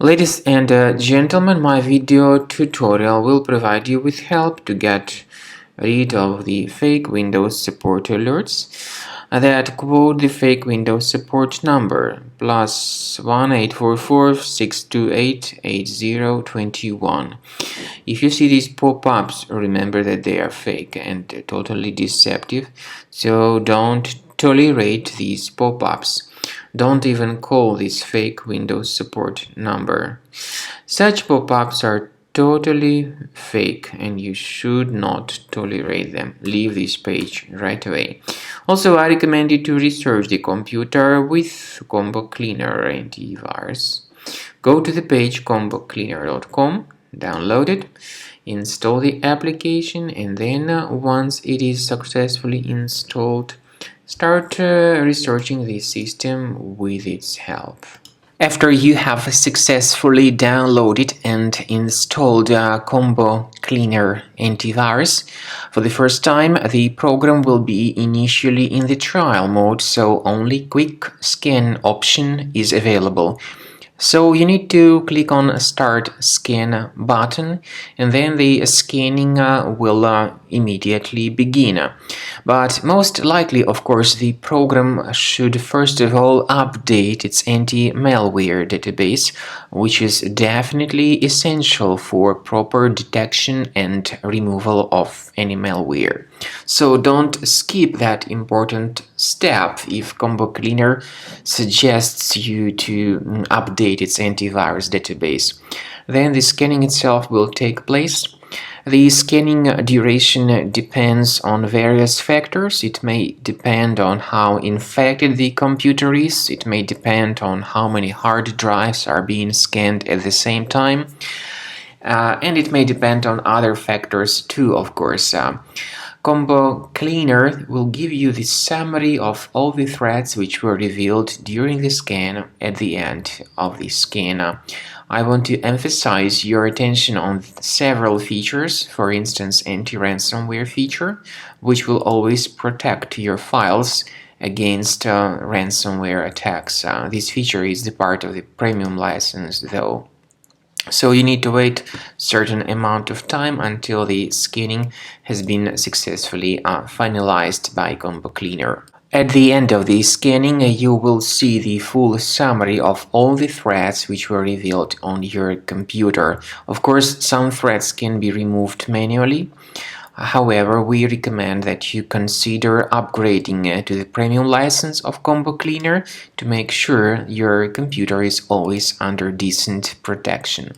Ladies and gentlemen, my video tutorial will provide you with help to get rid of the fake Windows support alerts that quote the fake Windows support number +1 844 628 8021. If you see these pop-ups, remember that they are fake and totally deceptive, so don't tolerate these pop-ups. Don't even call this fake Windows support number. Such pop-ups are totally fake and you should not tolerate them. Leave this page right away. Also, I recommend you to research the computer with Combo Cleaner antivirus. Go to the page combocleaner.com, download it, install the application, and then once it is successfully installed, start researching the system with its help. After you have successfully downloaded and installed Combo Cleaner antivirus, for the first time the program will be initially in the trial mode, so only quick scan option is available. So you need to click on Start Scan button, and then the scanning will immediately begin. But most likely, of course, the program should first of all update its anti-malware database, which is definitely essential for proper detection and removal of any malware. So don't skip that important step if Combo Cleaner suggests you to update its antivirus database. Then the scanning itself will take place. The scanning duration depends on various factors. It may depend on how infected the computer is. It may depend on how many hard drives are being scanned at the same time. And it may depend on other factors too, of course. Combo Cleaner will give you the summary of all the threats which were revealed during the scan at the end of the scan. I want to emphasize your attention on several features, for instance anti-ransomware feature, which will always protect your files against ransomware attacks. This feature is the part of the premium license though. So you need to wait a certain amount of time until the scanning has been successfully finalized by Combo Cleaner. At the end of the scanning, you will see the full summary of all the threats which were revealed on your computer. Of course, some threats can be removed manually. However, we recommend that you consider upgrading to the premium license of Combo Cleaner to make sure your computer is always under decent protection.